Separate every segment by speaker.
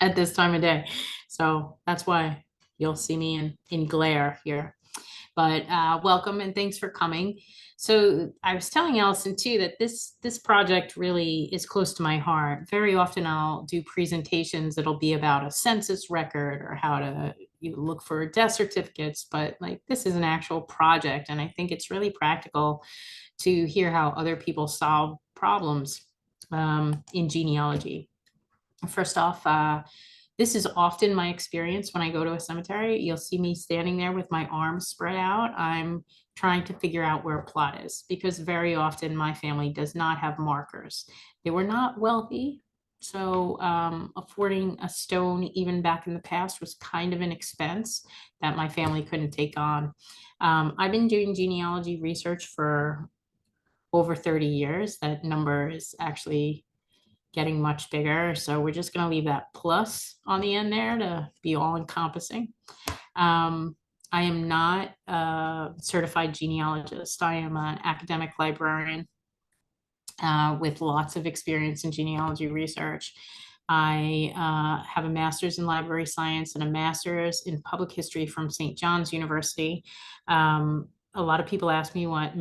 Speaker 1: at this time of day. So that's why you'll see me in glare here. But welcome and thanks for coming. So I was telling Allison too that this project really is close to my heart. Very often I'll do presentations that'll be about a census record or how to you look for death certificates, but like this is an actual project, and I think it's really practical to hear how other people solve problems in genealogy. First off, this is often my experience when I go to a cemetery. You'll see me standing there with my arms spread out. I'm trying to figure out where a plot is because very often my family does not have markers. They were not wealthy. So affording a stone even back in the past was kind of an expense that my family couldn't take on. I've been doing genealogy research for over 30 years. That number is actually getting much bigger. So we're just going to leave that plus on the end there to be all encompassing. I am not a certified genealogist. I am an academic librarian with lots of experience in genealogy research. I have a master's in library science and a master's in public history from St. John's University. A lot of people ask me what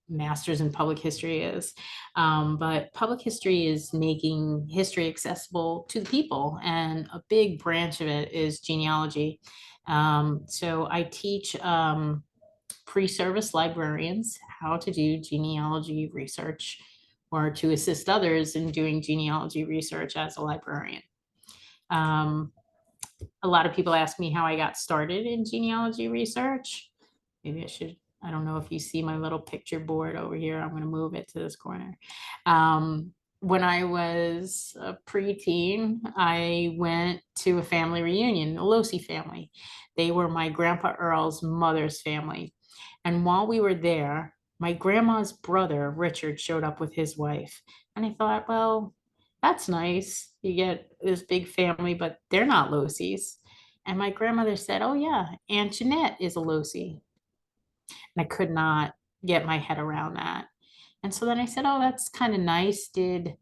Speaker 1: master's in public history is. But public history is making history accessible to the people, and a big branch of it is genealogy. So I teach pre-service librarians how to do genealogy research or to assist others in doing genealogy research as a librarian. A lot of people ask me how I got started in genealogy research. Maybe I don't know if you see my little picture board over here. I'm going to move it to this corner. When I was a preteen, I went to a family reunion, the Losi family. They were my Grandpa Earl's mother's family. And while we were there, my grandma's brother, Richard, showed up with his wife. And I thought, well, that's nice. You get this big family, but they're not Losis. And my grandmother said, oh, yeah, Aunt Jeanette is a Losi. And I could not get my head around that. And so then I said, oh, that's kind of nice. Did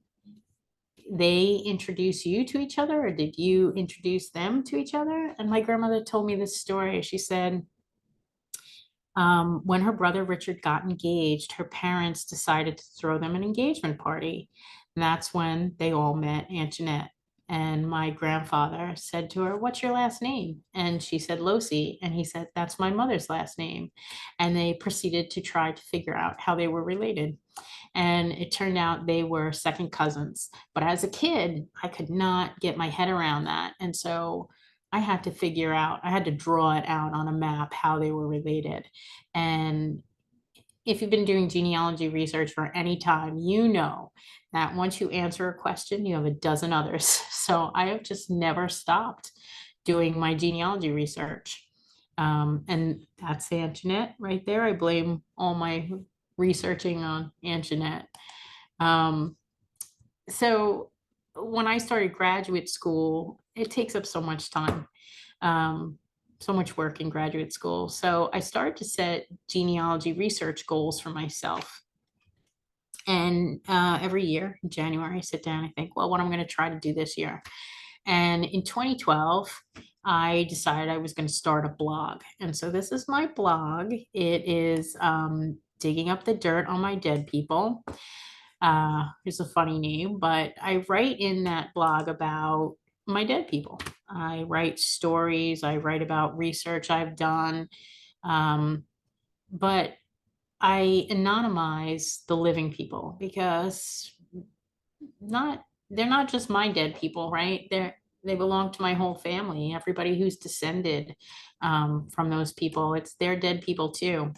Speaker 1: they introduce you to each other, or did you introduce them to each other? And my grandmother told me this story. She said, when her brother Richard got engaged, her parents decided to throw them an engagement party. And that's when they all met Aunt Jeanette. And my grandfather said to her, what's your last name? And she said, Losi. And he said, that's my mother's last name. And they proceeded to try to figure out how they were related. And it turned out they were second cousins. But as a kid, I could not get my head around that. And so I had to draw it out on a map how they were related. And if you've been doing genealogy research for any time, you know that once you answer a question, you have a dozen others. So I have just never stopped doing my genealogy research. And that's Aunt Jeanette right there. I blame all my researching on Aunt Jeanette. So when I started graduate school, it takes up so much time. So much work in graduate school. So I started to set genealogy research goals for myself. And every year in January, I sit down and think, well, what I'm going to try to do this year. And in 2012, I decided I was going to start a blog. And so this is my blog. It is digging up the dirt on my dead people. It's a funny name, but I write in that blog about my dead people. I write stories, I write about research I've done, but I anonymize the living people because they're not just my dead people, right? They belong to my whole family, everybody who's descended from those people. It's their dead people too.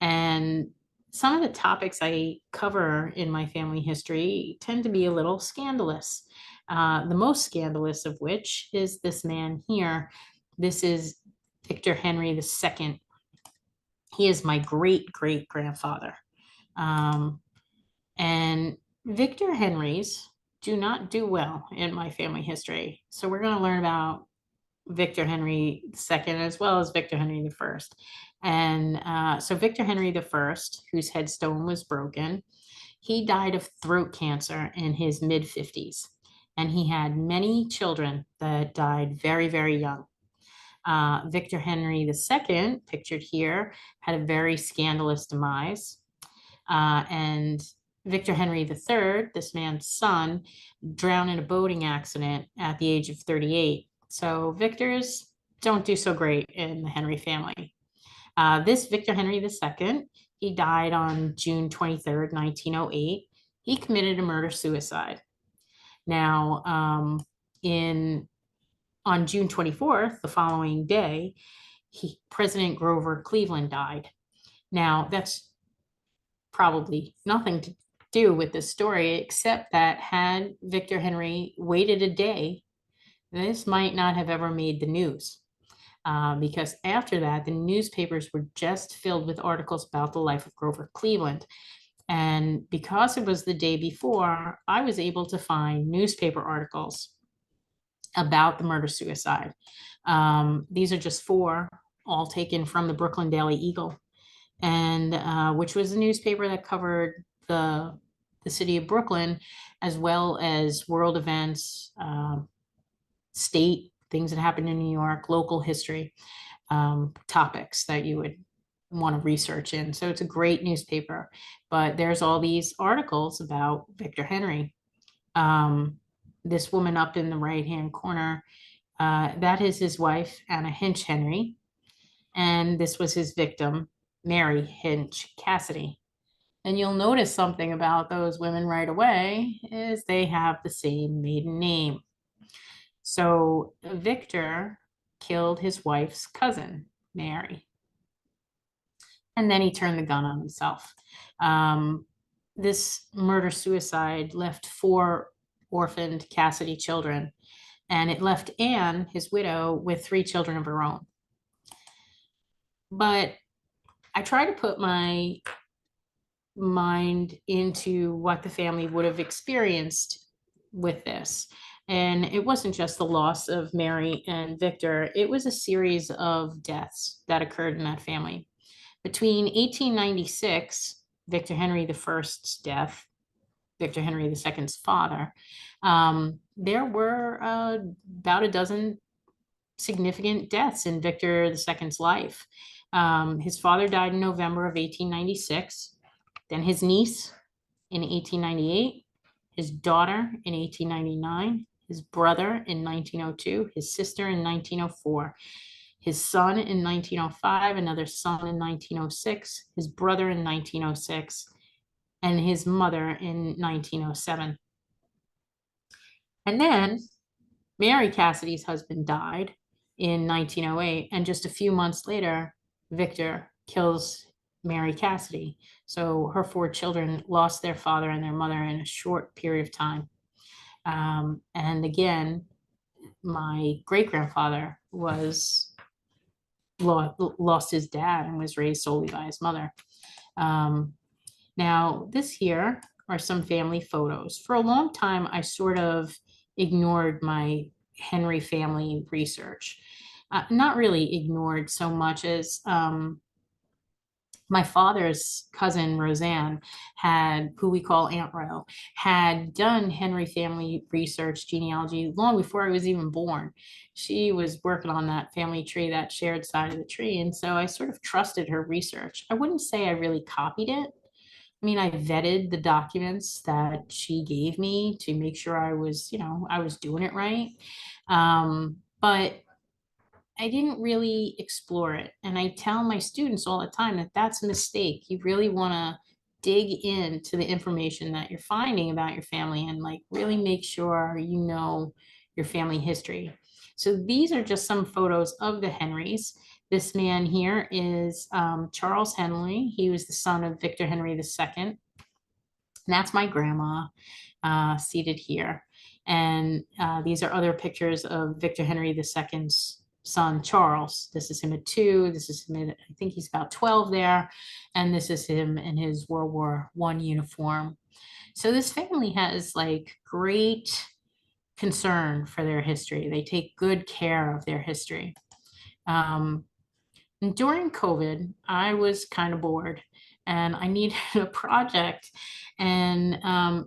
Speaker 1: And some of the topics I cover in my family history tend to be a little scandalous. The most scandalous of which is this man here. This is Victor Henry II. He is my great great grandfather. And Victor Henrys do not do well in my family history. So we're going to learn about Victor Henry II as well as Victor Henry I. And so Victor Henry I, whose headstone was broken, he died of throat cancer in his mid 50s. and he had many children that died very, very young. Victor Henry II, pictured here, had a very scandalous demise. And Victor Henry III, this man's son, drowned in a boating accident at the age of 38. So Victors don't do so great in the Henry family. This Victor Henry II, he died on June 23rd, 1908. He committed a murder-suicide. Now, in on June 24th, the following day, President Grover Cleveland died. Now, that's probably nothing to do with this story, except that had Victor Henry waited a day, this might not have ever made the news. Because after that, the newspapers were just filled with articles about the life of Grover Cleveland. And because it was the day before, I was able to find newspaper articles about the murder-suicide. These are just four, all taken from the Brooklyn Daily Eagle, and which was a newspaper that covered the city of Brooklyn, as well as world events, state things that happened in New York, local history, topics that you would want to research in. So it's a great newspaper, but there's all these articles about Victor Henry. This woman up in the right-hand corner, that is his wife, Anna Hinch Henry, and this was his victim, Mary Hinch Cassidy. And you'll notice something about those women right away is they have the same maiden name. So Victor killed his wife's cousin, Mary, and then he turned the gun on himself. This murder-suicide left four orphaned Cassidy children, and it left Anne, his widow, with three children of her own. But I try to put my mind into what the family would have experienced with this. And it wasn't just the loss of Mary and Victor, it was a series of deaths that occurred in that family. Between 1896, Victor Henry I's death, Victor Henry II's father, there were about a dozen significant deaths in Victor II's life. His father died in November of 1896, then his niece in 1898, his daughter in 1899, his brother in 1902, his sister in 1904, his son in 1905, another son in 1906, his brother in 1906, and his mother in 1907. And then Mary Cassidy's husband died in 1908, and just a few months later, Victor kills Mary Cassidy. So her four children lost their father and their mother in a short period of time. And again, my great-grandfather lost his dad and was raised solely by his mother. Now, this here are some family photos. For a long time, I sort of ignored my Henry family research. Not really ignored so much as my father's cousin Roseanne who we call Aunt Ro, had done Henry family research genealogy long before I was even born. She was working on that family tree, that shared side of the tree. And so I sort of trusted her research. I wouldn't say I really copied it. I mean, I vetted the documents that she gave me to make sure I was doing it right. But I didn't really explore it. And I tell my students all the time that that's a mistake. You really want to dig into the information that you're finding about your family and like really make sure you know your family history. So these are just some photos of the Henrys. This man here is Charles Henry. He was the son of Victor Henry II. And that's my grandma seated here. And these are other pictures of Victor Henry II's son, Charles. This is him at 2. This is him at, I think he's about 12 there. And this is him in his World War I uniform. So this family has like great concern for their history. They take good care of their history. And during COVID, I was kind of bored. and I needed a project. And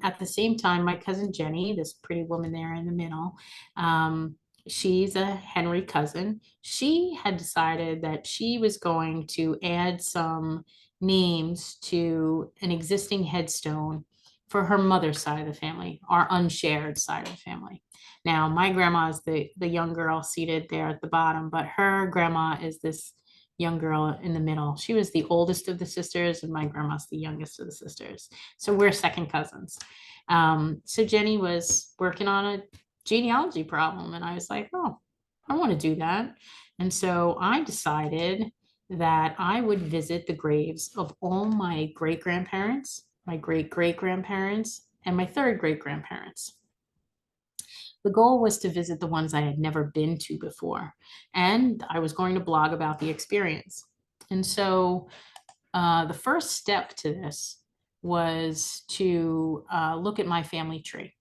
Speaker 1: at the same time, my cousin Jenny, this pretty woman there in the middle, um, she's a Henry cousin. She had decided that she was going to add some names to an existing headstone for her mother's side of the family, our unshared side of the family. Now, my grandma is the young girl seated there at the bottom, but her grandma is this young girl in the middle. She was the oldest of the sisters, and my grandma's the youngest of the sisters. So we're second cousins. So Jenny was working on a genealogy problem, and I was like, oh, I want to do that. And so I decided that I would visit the graves of all my great grandparents, my great great grandparents, and my third great grandparents. The goal was to visit the ones I had never been to before, and I was going to blog about the experience. And so the first step to this was to look at my family tree.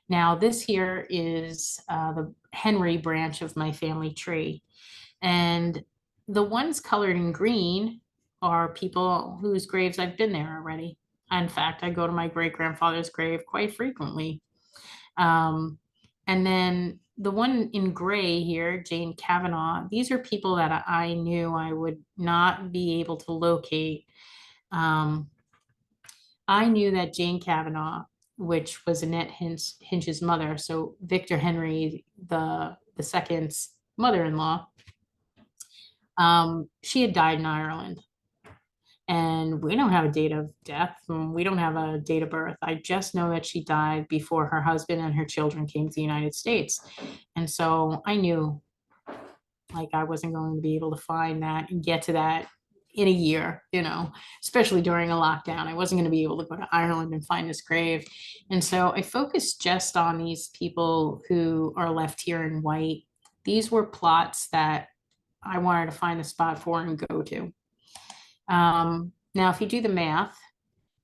Speaker 1: Now, this here is the Henry branch of my family tree. And the ones colored in green are people whose graves I've been there already. In fact, I go to my great grandfather's grave quite frequently. Um, and then the one in gray here, Jane Kavanaugh, these are people that I knew I would not be able to locate. Um, I knew that Jane Kavanaugh, which was Annette Hinch's mother, so Victor Henry, the second's mother-in-law, she had died in Ireland. And we don't have a date of death. We don't have a date of birth. I just know that she died before her husband and her children came to the United States. And so I knew like I wasn't going to be able to find that and get to that in a year, especially during a lockdown. I wasn't going to be able to go to Ireland and find this grave. And so I focused just on these people who are left here in white. These were plots that I wanted to find a spot for and go to. Now, if you do the math,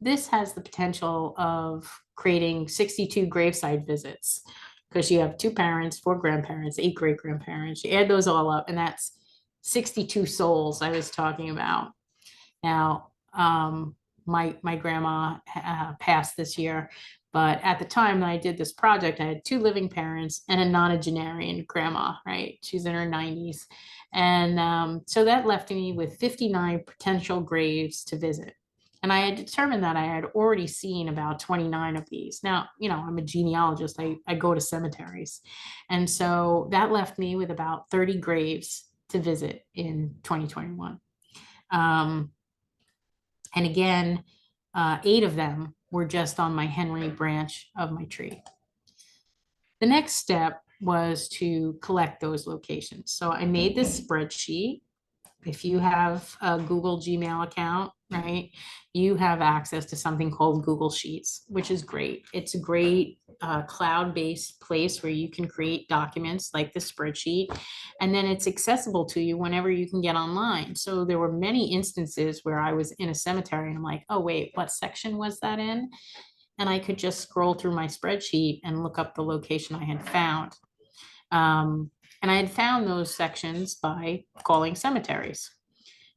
Speaker 1: this has the potential of creating 62 graveside visits because you have 2 parents, 4 grandparents, 8 great grandparents. You add those all up, and that's 62 souls I was talking about. Now, my grandma passed this year, but at the time that I did this project, I had 2 living parents and a nonagenarian grandma, right? She's in her 90s. And so that left me with 59 potential graves to visit. And I had determined that I had already seen about 29 of these. Now, I'm a genealogist, I go to cemeteries. And so that left me with about 30 graves to visit in 2021. And again, 8 of them were just on my Henry branch of my tree. The next step was to collect those locations. So I made this spreadsheet. If you have a Google Gmail account, right, you have access to something called Google Sheets, which is great. It's a great cloud-based place where you can create documents like the spreadsheet, and then it's accessible to you whenever you can get online. So there were many instances where I was in a cemetery and I'm like, oh, wait, what section was that in? And I could just scroll through my spreadsheet and look up the location I had found. And I had found those sections by calling cemeteries.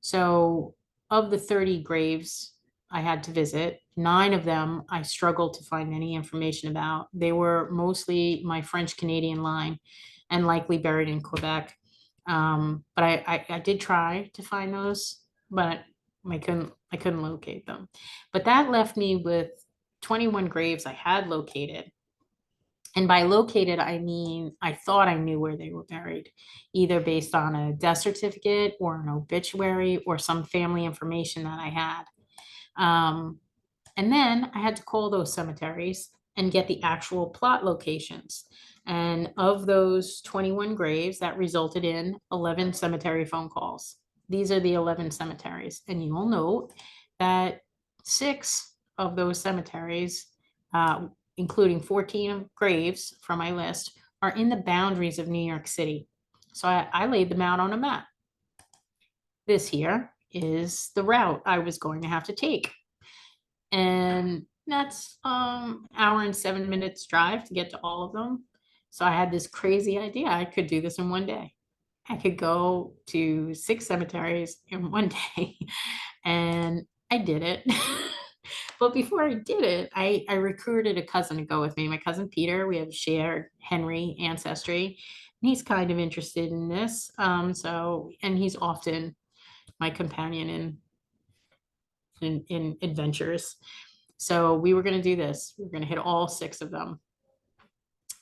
Speaker 1: So of the 30 graves I had to visit, 9 of them I struggled to find any information about. They were mostly my French Canadian line and likely buried in Quebec. But I did try to find those, but I couldn't locate them. But that left me with 21 graves I had located. And by located, I mean, I thought I knew where they were buried, either based on a death certificate or an obituary or some family information that I had. And then I had to call those cemeteries and get the actual plot locations. And of those 21 graves, that resulted in 11 cemetery phone calls. These are the 11 cemeteries. And you will note that 6 of those cemeteries, including 14 graves from my list, are in the boundaries of New York City. So I laid them out on a map. This here is the route I was going to have to take. And that's hour and 7 minutes drive to get to all of them. So I had this crazy idea. I could do this in one day. I could go to 6 cemeteries in one day. And I did it. But before I did it, I recruited a cousin to go with me. My cousin Peter, we have shared Henry ancestry. And he's kind of interested in this. And he's often my companion in adventures. So we were going to do this. We are going to hit all six of them.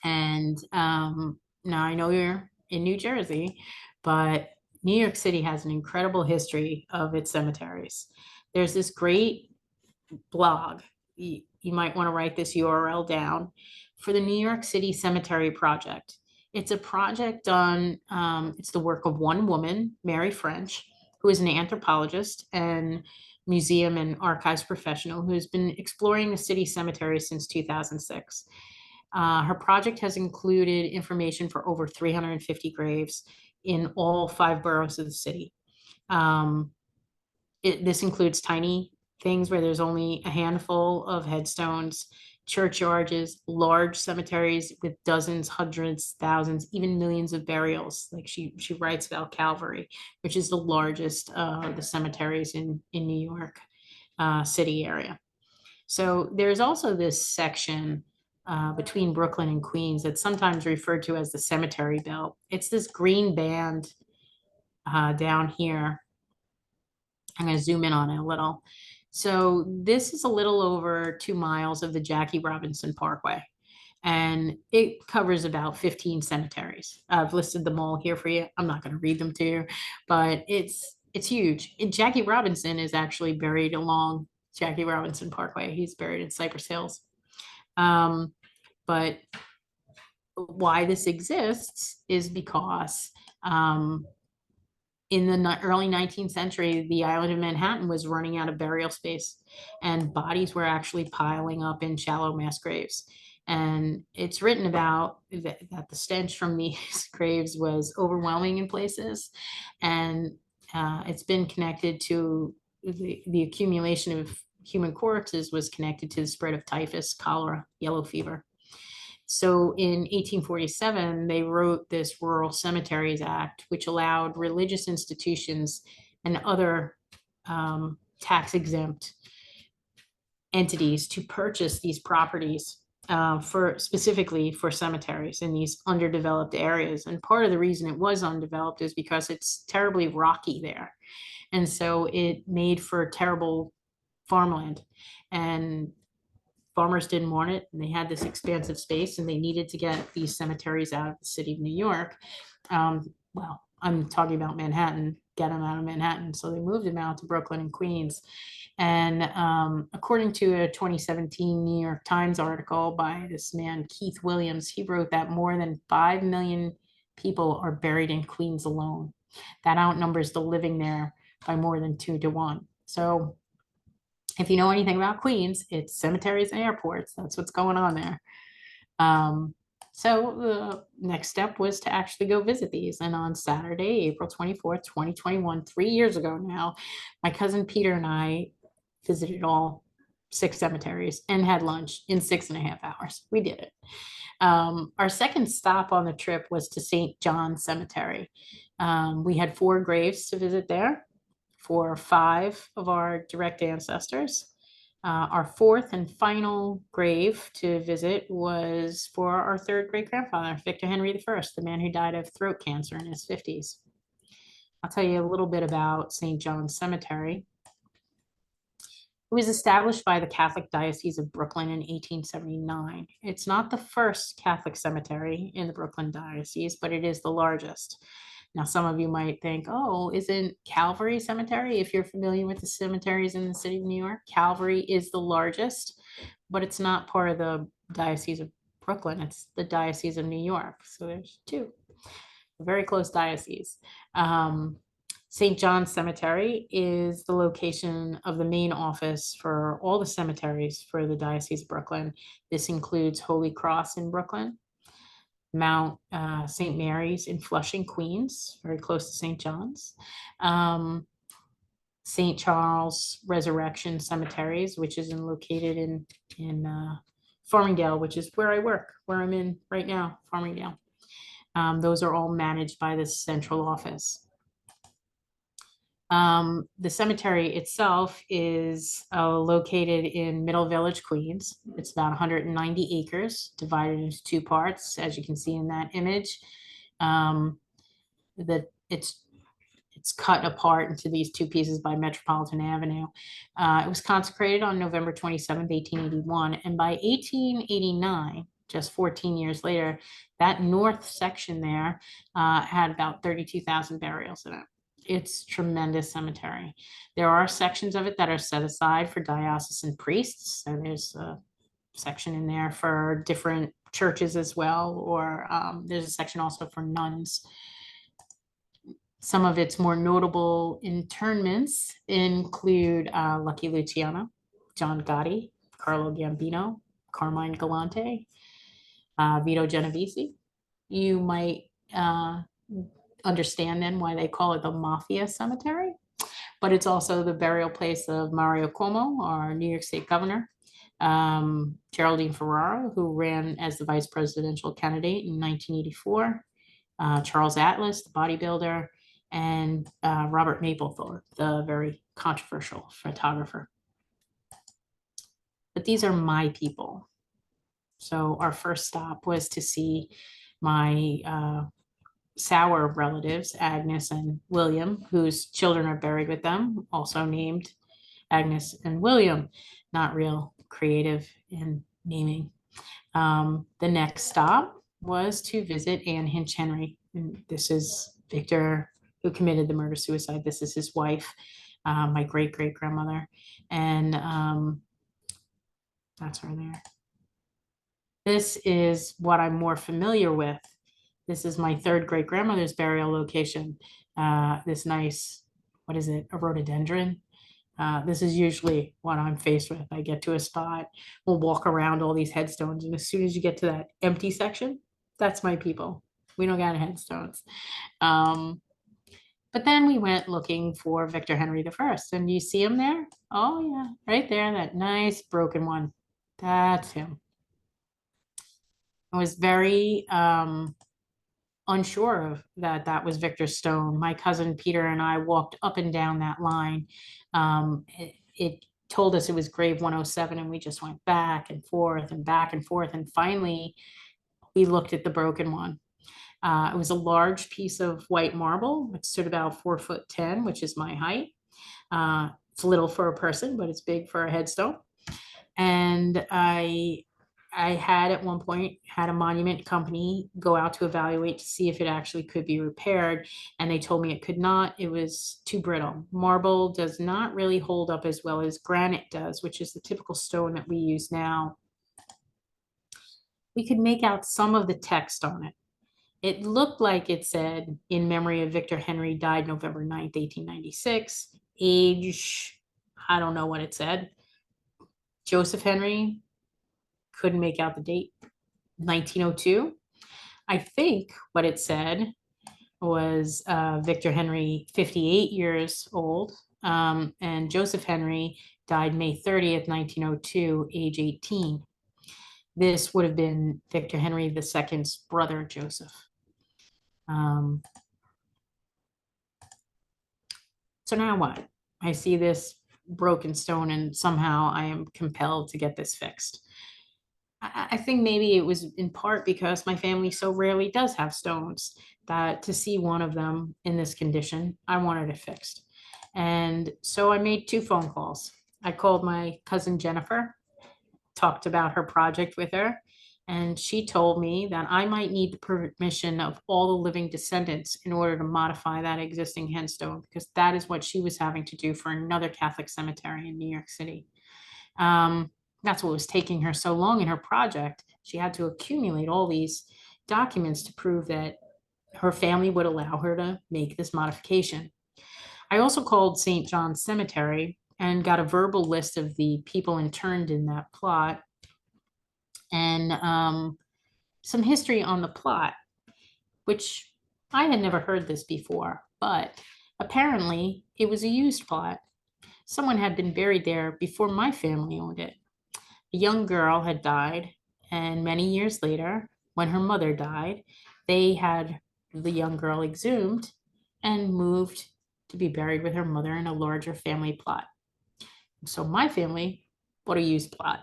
Speaker 1: And now I know you're in New Jersey, but New York City has an incredible history of its cemeteries. There's this great blog. You might want to write this URL down for the New York City Cemetery Project. It's a project done, it's the work of one woman, Mary French, who is an anthropologist and museum and archives professional who has been exploring the city cemetery since 2006. Her project has included information for over 350 graves in all 5 boroughs of the city. This includes tiny things where there's only a handful of headstones, churchyards, large cemeteries with dozens, hundreds, thousands, even millions of burials. Like she writes about Calvary, which is the largest of the cemeteries in New York City area. So there's also this section between Brooklyn and Queens that's sometimes referred to as the cemetery belt. It's this green band down here. I'm going to zoom in on it a little. So this is a little over 2 miles of the Jackie Robinson Parkway, and it covers about 15 cemeteries. I've listed them all here for you. I'm not going to read them to you, but it's huge. And Jackie Robinson is actually buried along Jackie Robinson Parkway. He's buried in Cypress Hills. But why this exists is because in the early 19th century, the island of Manhattan was running out of burial space, and bodies were actually piling up in shallow mass graves. And it's written about that the stench from these graves was overwhelming in places, and it's been connected to the accumulation of human corpses was connected to the spread of typhus, cholera, yellow fever. So in 1847, they wrote this Rural Cemeteries Act, which allowed religious institutions and other tax exempt entities to purchase these properties specifically for cemeteries in these underdeveloped areas. And part of the reason it was undeveloped is because it's terribly rocky there. And so it made for terrible farmland. And farmers didn't want it, and they had this expansive space, and they needed to get these cemeteries out of the city of New York. Well, I'm talking about Manhattan, get them out of Manhattan. So they moved them out to Brooklyn and Queens. And according to a 2017 New York Times article by this man, Keith Williams, he wrote that more than 5 million people are buried in Queens alone. That outnumbers the living there by more than 2 to 1. So if you know anything about Queens, it's cemeteries and airports. That's what's going on there. So the next step was to actually go visit these. And on Saturday, April 24th, 2021, 3 years ago now, my cousin Peter and I visited all 6 cemeteries and had lunch in 6.5 hours. We did it. Our second stop on the trip was to St. John's Cemetery. We had 4 graves to visit there for 5 of our direct ancestors. Our 4th and final grave to visit was for our 3rd great grandfather, Victor Henry I, the man who died of throat cancer in his 50s. I'll tell you a little bit about St. John's Cemetery. It was established by the Catholic Diocese of Brooklyn in 1879. It's not the first Catholic cemetery in the Brooklyn Diocese, but it is the largest. Now, some of you might think, oh, isn't Calvary Cemetery? If you're familiar with the cemeteries in the city of New York, Calvary is the largest, but it's not part of the Diocese of Brooklyn. It's the Diocese of New York. So there's 2, a very close diocese. St. John's Cemetery is the location of the main office for all the cemeteries for the Diocese of Brooklyn. This includes Holy Cross in Brooklyn, Mount St. Mary's in Flushing, Queens, very close to St. John's. St. Charles Resurrection Cemeteries, which is located in Farmingdale, which is where I work, where I'm in right now, Farmingdale. Those are all managed by the central office. The cemetery itself is located in Middle Village, Queens. It's about 190 acres, divided into two parts, as you can see in that image. Um, that it's cut apart into these two pieces by Metropolitan Avenue. It was consecrated on November 27th, 1881, and by 1889, just 14 years later, that north section there had about 32,000 burials in it. It's tremendous cemetery. There are sections of it that are set aside for diocesan priests, so there's a section in there for different churches as well, or there's a section also for nuns. Some of its more notable interments include Lucky Luciano, John Gotti, Carlo Gambino, Carmine Galante, Vito Genovese. You might understand then why they call it the Mafia Cemetery, but it's also the burial place of Mario Cuomo, our New York State governor, Geraldine Ferraro, who ran as the vice presidential candidate in 1984, Charles Atlas, the bodybuilder, and Robert Mapplethorpe, the very controversial photographer. But these are my people. So our first stop was to see my Sauer relatives, Agnes and William, whose children are buried with them, also named Agnes and William, not real creative in naming. The next stop was to visit Anne Hinch Henry. And this is Victor, who committed the murder-suicide. This is his wife, my great-great-grandmother. And that's her there. This is what I'm more familiar with. This is my third great-grandmother's burial location. This nice, what is it, a rhododendron? This is usually what I'm faced with. I get to a spot, we'll walk around all these headstones, and as soon as you get to that empty section, that's my people. We don't got headstones. But then we went looking for Victor Henry I. And you see him there? Oh yeah, right there, that nice broken one. That's him. I was very unsure of that was Victor Stone. My cousin Peter and I walked up and down that line. It told us it was grave 107, and we just went back and forth and back and forth. And finally, we looked at the broken one. It was a large piece of white marble. It stood about 4'10", which is my height. It's little for a person, but it's big for a headstone. And I had at one point had a monument company go out to evaluate to see if it actually could be repaired. And they told me it could not. It was too brittle. Marble does not really hold up as well as granite does, which is the typical stone that we use now. We could make out some of the text on it. It looked like it said, in memory of Victor Henry, died November 9th, 1896. Age, I don't know what it said. Joseph Henry, couldn't make out the date, 1902. I think what it said was Victor Henry, 58 years old, and Joseph Henry died May 30th, 1902, age 18. This would have been Victor Henry II's brother, Joseph. So now what? I see this broken stone and somehow I am compelled to get this fixed. I think maybe it was in part because my family so rarely does have stones that to see one of them in this condition, I wanted it fixed. And so I made 2 phone calls. I called my cousin Jennifer, talked about her project with her, and she told me that I might need the permission of all the living descendants in order to modify that existing headstone, because that is what she was having to do for another Catholic cemetery in New York City. That's what was taking her so long in her project. She had to accumulate all these documents to prove that her family would allow her to make this modification. I also called St. John's Cemetery and got a verbal list of the people interned in that plot and some history on the plot, which I had never heard this before, but apparently it was a used plot. Someone had been buried there before my family owned it. A young girl had died, and many years later, when her mother died, they had the young girl exhumed and moved to be buried with her mother in a larger family plot. So my family bought a used plot,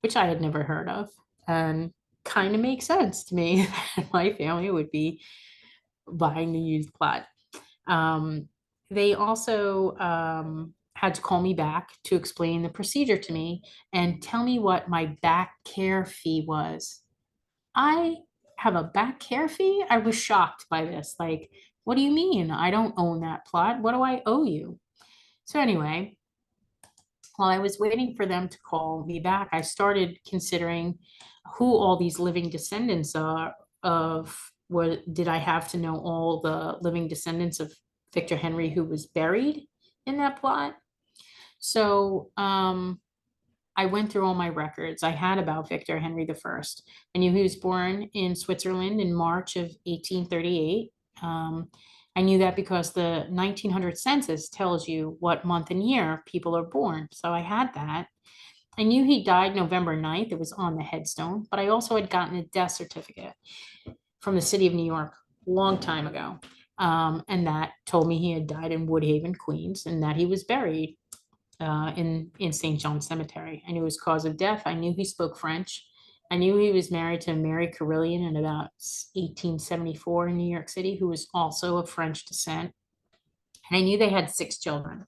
Speaker 1: which I had never heard of, and kind of makes sense to me that my family would be buying the used plot. Um, they also had to call me back to explain the procedure to me and tell me what my back care fee was. I have a back care fee? I was shocked by this. Like, what do you mean? I don't own that plot. What do I owe you? So anyway, while I was waiting for them to call me back, I started considering who all these living descendants are of. What did I have to know all the living descendants of Victor Henry who was buried in that plot? So I went through all my records I had about Victor Henry I. I knew he was born in Switzerland in March of 1838. I knew that because the 1900 census tells you what month and year people are born. So I had that. I knew he died November 9th. It was on the headstone, but I also had gotten a death certificate from the city of New York a long time ago. And that told me he had died in Woodhaven, Queens, and that he was buried in St. John Cemetery. I knew his cause of death. I knew he spoke French. I knew he was married to Mary Carillion in about 1874 in New York City, who was also of French descent. And I knew they had 6 children.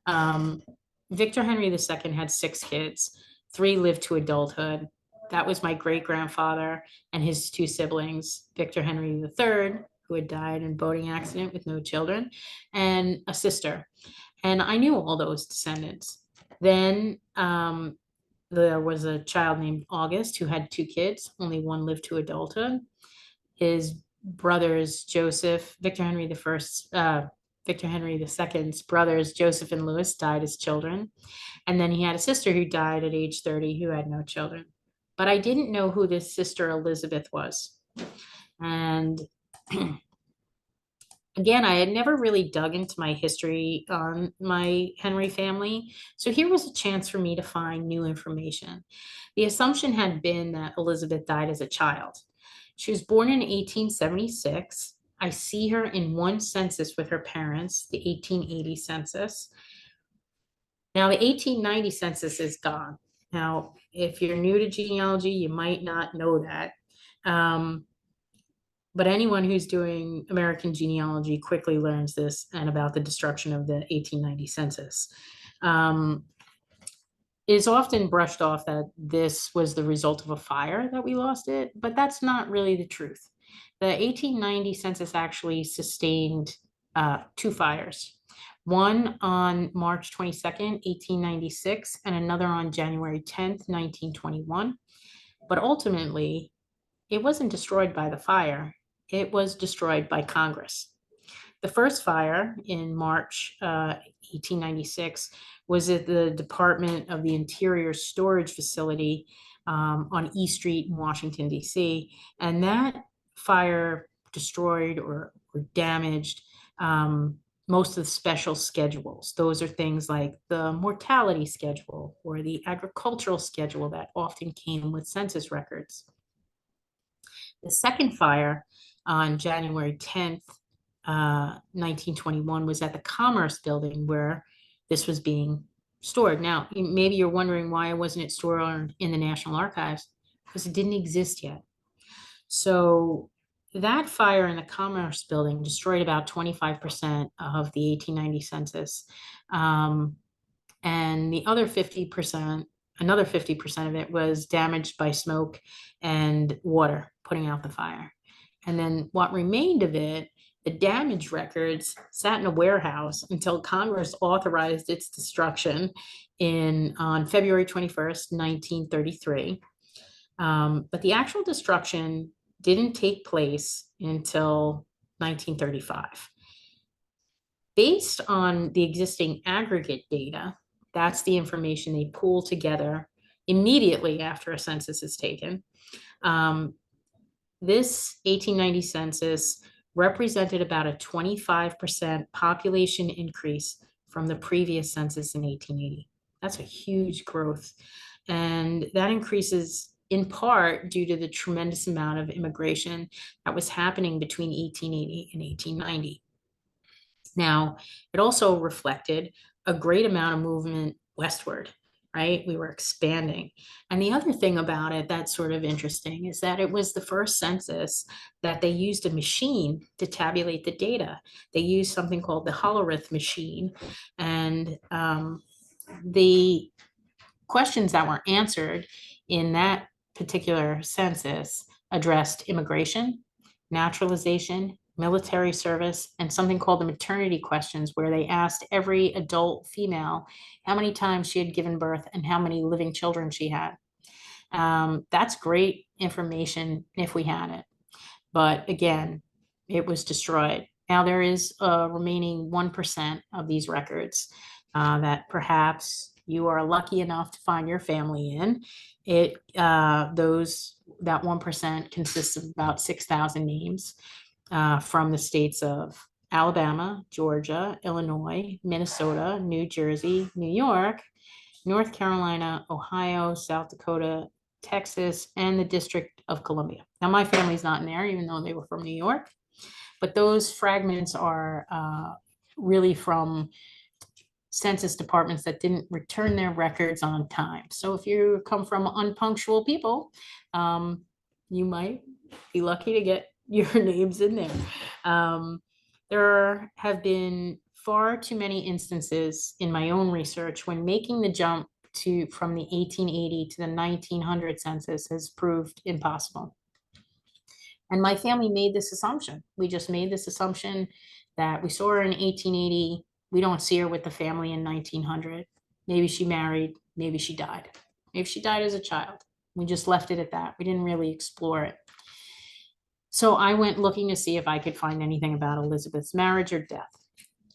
Speaker 1: Um, Victor Henry II had 6 kids. 3 lived to adulthood. That was my great grandfather and his 2 siblings, Victor Henry III, who had died in a boating accident with no children, and a sister. And I knew all those descendants. Then there was a child named August who had 2 kids. Only one lived to adulthood. His brothers, Joseph, Victor Henry II's brothers, Joseph and Louis, died as children. And then he had a sister who died at age 30 who had no children. But I didn't know who this sister Elizabeth was. And again, I had never really dug into my history on my Henry family. So here was a chance for me to find new information. The assumption had been that Elizabeth died as a child. She was born in 1876. I see her in one census with her parents, the 1880 census. Now, the 1890 census is gone. Now, if you're new to genealogy, you might not know that. But anyone who's doing American genealogy quickly learns this and about the destruction of the 1890 census. It is often brushed off that this was the result of a fire that we lost it, but that's not really the truth. The 1890 census actually sustained 2 fires, one on March 22nd, 1896, and another on January 10th, 1921. But ultimately, it wasn't destroyed by the fire. It was destroyed by Congress. The first fire in March 1896 was at the Department of the Interior Storage Facility on E Street in Washington, D.C. And that fire destroyed or damaged most of the special schedules. Those are things like the mortality schedule or the agricultural schedule that often came with census records. The second fire on January 10th, 1921 was at the Commerce Building where this was being stored. Now, maybe you're wondering why wasn't it stored in the National Archives? Because it didn't exist yet. So that fire in the Commerce Building destroyed about 25% of the 1890 census. And the other 50%, another 50% of it was damaged by smoke and water putting out the fire. And then what remained of it, the damage records sat in a warehouse until Congress authorized its destruction on February 21st, 1933. But the actual destruction didn't take place until 1935. Based on the existing aggregate data, that's the information they pull together immediately after a census is taken. This 1890 census represented about a 25% population increase from the previous census in 1880. That's a huge growth. And that increases in part due to the tremendous amount of immigration that was happening between 1880 and 1890. Now, it also reflected a great amount of movement westward, right? We were expanding. And the other thing about it that's sort of interesting is that it was the first census that they used a machine to tabulate the data. They used something called the holorith machine. And the questions that were answered in that particular census addressed immigration, naturalization, military service, and something called the maternity questions, where they asked every adult female how many times she had given birth and how many living children she had. That's great information if we had it. But again, it was destroyed. Now there is a remaining 1% of these records that perhaps you are lucky enough to find your family in. That 1% consists of about 6,000 names from the states of Alabama, Georgia, Illinois, Minnesota, New Jersey, New York, North Carolina, Ohio, South Dakota, Texas, and the District of Columbia. Now, my family's not in there, even though they were from New York, but those fragments are really from census departments that didn't return their records on time. So if you come from unpunctual people, you might be lucky to get your names in there. There have been far too many instances in my own research when making the jump from the 1880 to the 1900 census has proved impossible. And my family made this assumption. We just made this assumption that we saw her in 1880. We don't see her with the family in 1900. Maybe she married, maybe she died. Maybe she died as a child. We just left it at that. We didn't really explore it. So I went looking to see if I could find anything about Elizabeth's marriage or death.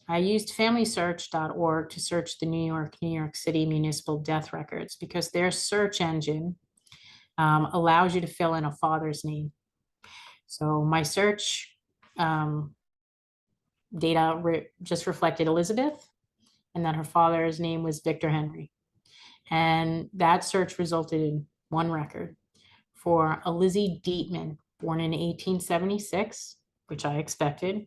Speaker 1: I used FamilySearch.org to search the New York City municipal death records because their search engine allows you to fill in a father's name. So my search data just reflected Elizabeth and that her father's name was Victor Henry. And that search resulted in one record for a Lizzie Dietman, born in 1876, which I expected,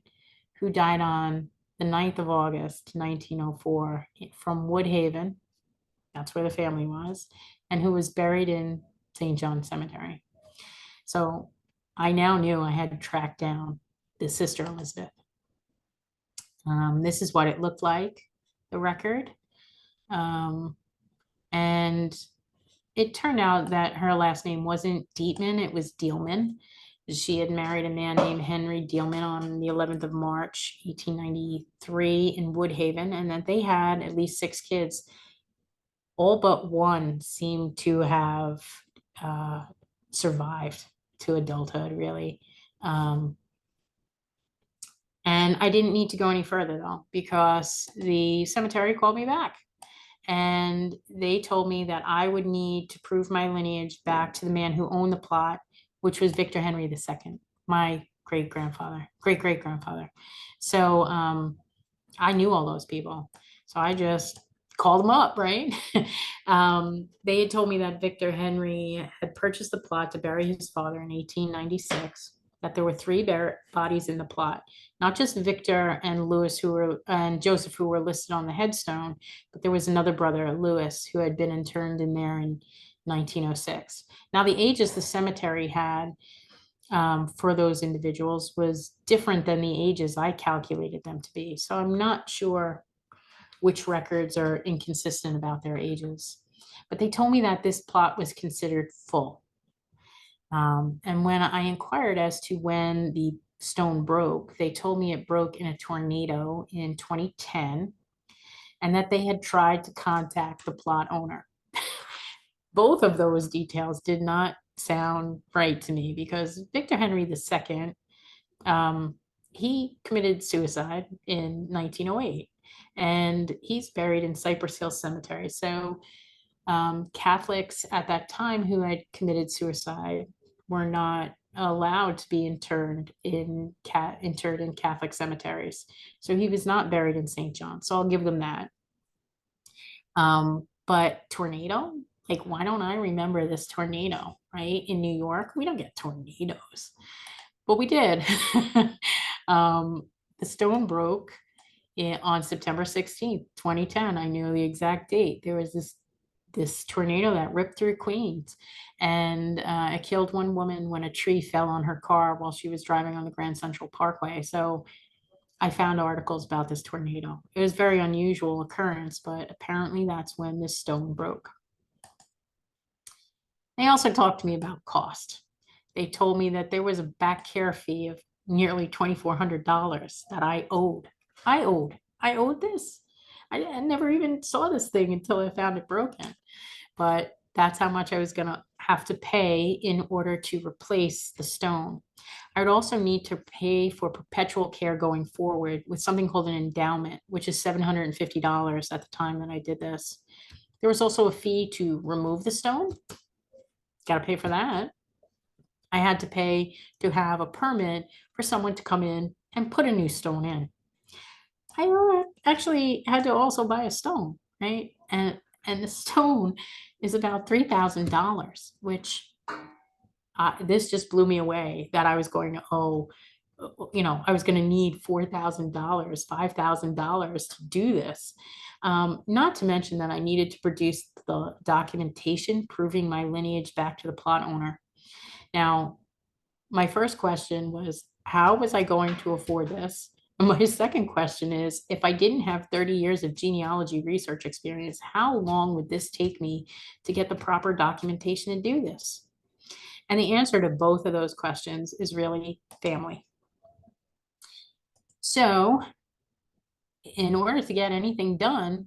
Speaker 1: who died on the 9th of August, 1904, from Woodhaven. That's where the family was, and who was buried in St. John Cemetery. So I now knew I had to track down the sister Elizabeth. This is what it looked like, the record. And it turned out that her last name wasn't Dietman, it was Dealman. She had married a man named Henry Dealman on the 11th of March, 1893 in Woodhaven, and that they had at least 6 kids. All but one seemed to have survived to adulthood, really. And I didn't need to go any further though, because the cemetery called me back and they told me that I would need to prove my lineage back to the man who owned the plot, which was Victor Henry II, my great-great-grandfather. So I knew all those people. So I just called them up, right? They had told me that Victor Henry had purchased the plot to bury his father in 1896, that there were 3 bodies in the plot, not just Victor and Louis and Joseph who were listed on the headstone, but there was another brother, Louis, who had been interned in there in 1906. Now the ages the cemetery had for those individuals was different than the ages I calculated them to be. So I'm not sure which records are inconsistent about their ages. But they told me that this plot was considered full. And when I inquired as to when the stone broke, they told me it broke in a tornado in 2010 and that they had tried to contact the plot owner. Both of those details did not sound right to me because Victor Henry II, he committed suicide in 1908 and he's buried in Cypress Hill Cemetery. So Catholics at that time who had committed suicide were not allowed to be interred in Catholic cemeteries. So he was not buried in St. John. So I'll give them that. But tornado, like, why don't I remember this tornado, right? In New York, we don't get tornadoes, but we did. The stone broke on September 16th, 2010. I knew the exact date. There was this tornado that ripped through Queens, and it killed one woman when a tree fell on her car while she was driving on the Grand Central Parkway. So I found articles about this tornado. It was a very unusual occurrence, but apparently that's when this stone broke. They also talked to me about cost. They told me that there was a back care fee of nearly $2,400 that I owed. I owed this. I never even saw this thing until I found it broken. But that's how much I was going to have to pay in order to replace the stone. I would also need to pay for perpetual care going forward with something called an endowment, which is $750 at the time that I did this. There was also a fee to remove the stone. Got to pay for that. I had to pay to have a permit for someone to come in and put a new stone in. I actually had to also buy a stone, right? And the stone is about $3,000, which this just blew me away that I was going to owe, I was going to need $4,000, $5,000 to do this. Not to mention that I needed to produce the documentation proving my lineage back to the plot owner. Now, my first question was, how was I going to afford this? And my second question is, if I didn't have 30 years of genealogy research experience, how long would this take me to get the proper documentation to do this? And the answer to both of those questions is really family. So in order to get anything done,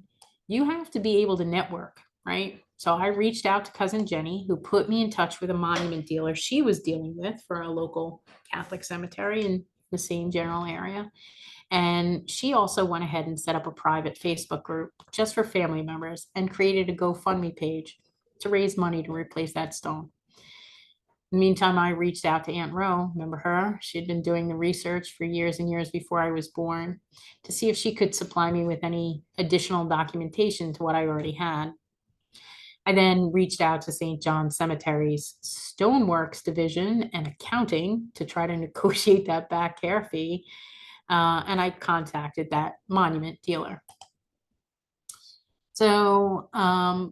Speaker 1: you have to be able to network, right? So I reached out to cousin Jenny, who put me in touch with a monument dealer she was dealing with for a local Catholic cemetery in the same general area. And she also went ahead and set up a private Facebook group just for family members and created a GoFundMe page to raise money to replace that stone. In the meantime, I reached out to Aunt Ro, remember her? She had been doing the research for years and years before I was born to see if she could supply me with any additional documentation to what I already had. I then reached out to St. John Cemetery's Stoneworks division and accounting to try to negotiate that back care fee. And I contacted that monument dealer. So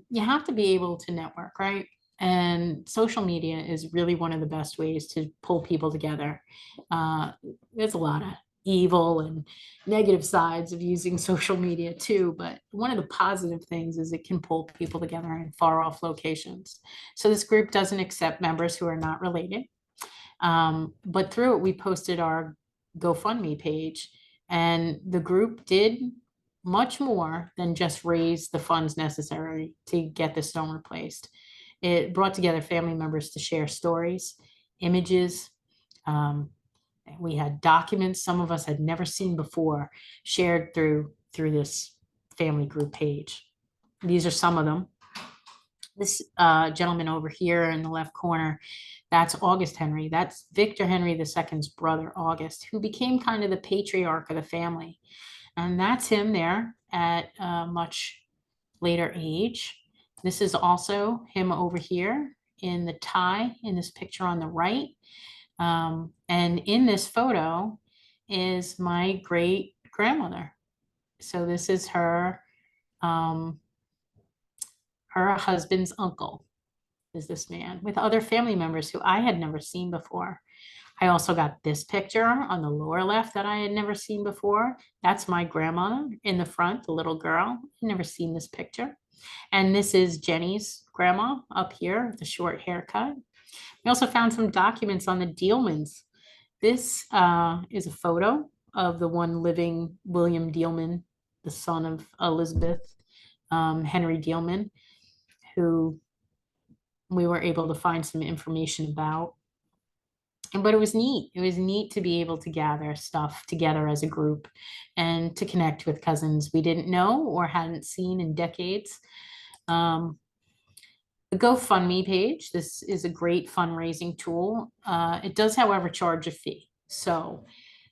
Speaker 1: you have to be able to network, right? And social media is really one of the best ways to pull people together. There's a lot of evil and negative sides of using social media too, but one of the positive things is it can pull people together in far off locations. So this group doesn't accept members who are not related. But through it, we posted our GoFundMe page, and the group did much more than just raise the funds necessary to get the stone replaced. It brought together family members to share stories, images. We had documents some of us had never seen before shared through this family group page. These are some of them. This gentleman over here in the left corner, that's August Henry. That's Victor Henry II's brother, August, who became kind of the patriarch of the family. And that's him there at a much later age. This is also him over here in the tie in this picture on the right. And in this photo is my great grandmother. So this is her husband's uncle is this man with other family members who I had never seen before. I also got this picture on the lower left that I had never seen before. That's my grandmother in the front, the little girl. I'd never seen this picture. And this is Jenny's grandma up here, the short haircut. We also found some documents on the Dealmans. This is a photo of the one living William Dealman, the son of Elizabeth Henry Dealman, who we were able to find some information about. But it was neat. It was neat to be able to gather stuff together as a group and to connect with cousins we didn't know or hadn't seen in decades. The GoFundMe page, this is a great fundraising tool. It does, however, charge a fee. So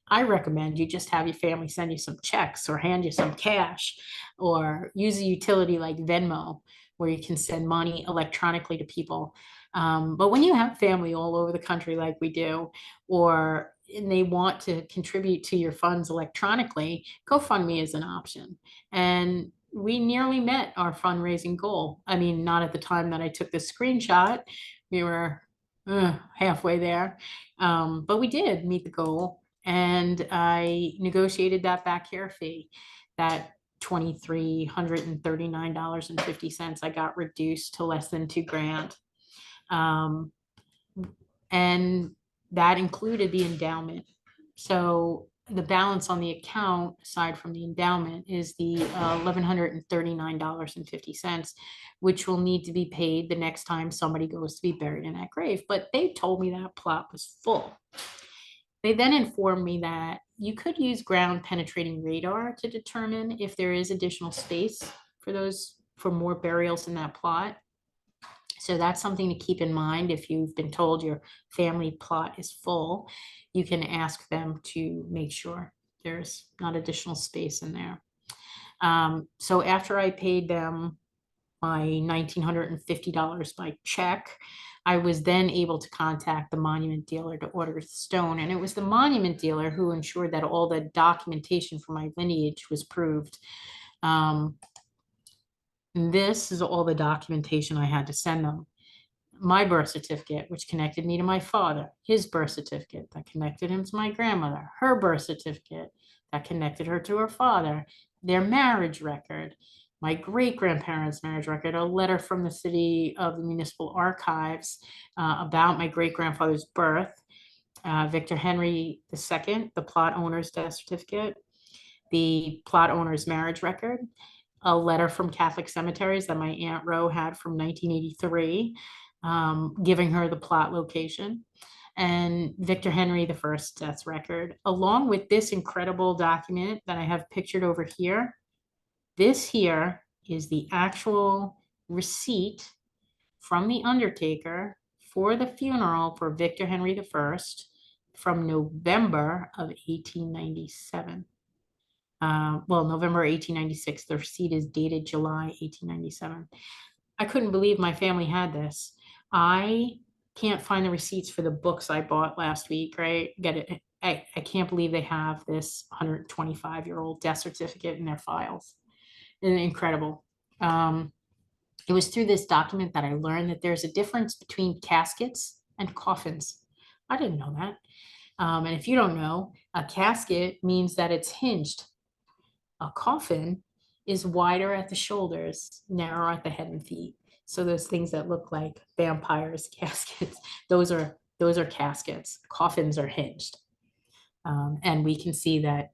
Speaker 1: I recommend you just have your family send you some checks or hand you some cash or use a utility like Venmo where you can send money electronically to people. But when you have family all over the country like we do, or and they want to contribute to your funds electronically, GoFundMe is an option. And we nearly met our fundraising goal. I mean, not at the time that I took the screenshot. We were halfway there. But we did meet the goal. And I negotiated that back care fee, that $2,339.50. I got reduced to less than $2,000. And that included the endowment. So the balance on the account, aside from the endowment, is the $1,139.50, which will need to be paid the next time somebody goes to be buried in that grave. But they told me that plot was full. They then informed me that you could use ground penetrating radar to determine if there is additional space for more burials in that plot. So that's something to keep in mind. If you've been told your family plot is full, you can ask them to make sure there's not additional space in there. So after I paid them my $1,950 by check, I was then able to contact the monument dealer to order the stone. And it was the monument dealer who ensured that all the documentation for my lineage was proved. This is all the documentation I had to send them. My birth certificate, which connected me to my father, his birth certificate that connected him to my grandmother, her birth certificate that connected her to her father, their marriage record, my great-grandparents' marriage record, a letter from the city of the municipal archives about my great-grandfather's birth, Victor Henry II, the plot owner's death certificate, the plot owner's marriage record, a letter from Catholic Cemeteries that my Aunt Ro had from 1983, giving her the plot location, and Victor Henry I's death record, along with this incredible document that I have pictured over here. This here is the actual receipt from the undertaker for the funeral for Victor Henry I from November of 1897. Well, November 1896. The receipt is dated July 1897. I couldn't believe my family had this. I can't find the receipts for the books I bought last week, right? Get it? I can't believe they have this 125-year-old death certificate in their files. Incredible. It was through this document that I learned that there's a difference between caskets and coffins. I didn't know that. And if you don't know, a casket means that it's hinged. A coffin is wider at the shoulders, narrower at the head and feet. So those things that look like vampires, caskets, those are caskets. Coffins are hinged. And we can see that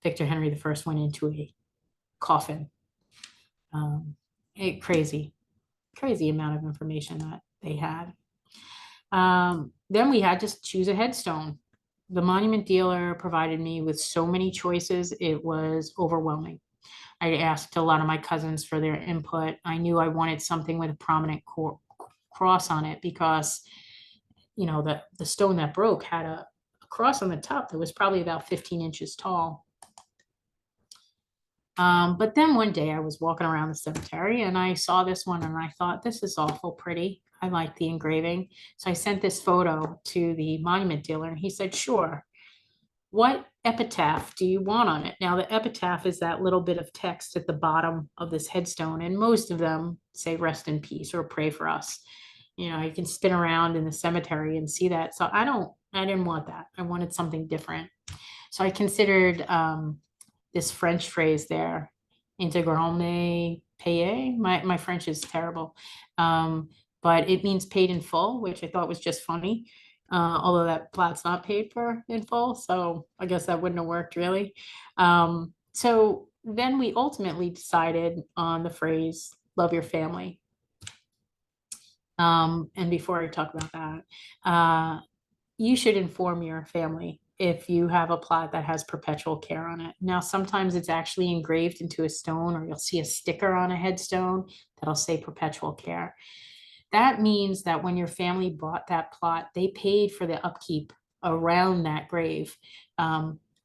Speaker 1: Victor Henry I went into a coffin. Crazy amount of information that they had. Then we had to choose a headstone. The monument dealer provided me with so many choices, it was overwhelming. I asked a lot of my cousins for their input. I knew I wanted something with a prominent cross on it because, you know, the stone that broke had a cross on the top that was probably about 15 inches tall. But then one day I was walking around the cemetery and I saw this one and I thought, this is awful pretty. I like the engraving. So I sent this photo to the monument dealer and he said, sure. What epitaph do you want on it? Now, the epitaph is that little bit of text at the bottom of this headstone, and most of them say rest in peace or pray for us. You know, you can spin around in the cemetery and see that. So I didn't want that. I wanted something different. So I considered this French phrase there, intégralement payé. My French is terrible. But it means paid in full, which I thought was just funny. Although that plot's not paid for in full, so I guess that wouldn't have worked really. So then we ultimately decided on the phrase, love your family. And before I talk about that, you should inform your family if you have a plot that has perpetual care on it. Now, sometimes it's actually engraved into a stone, or you'll see a sticker on a headstone that'll say perpetual care. That means that when your family bought that plot, they paid for the upkeep around that grave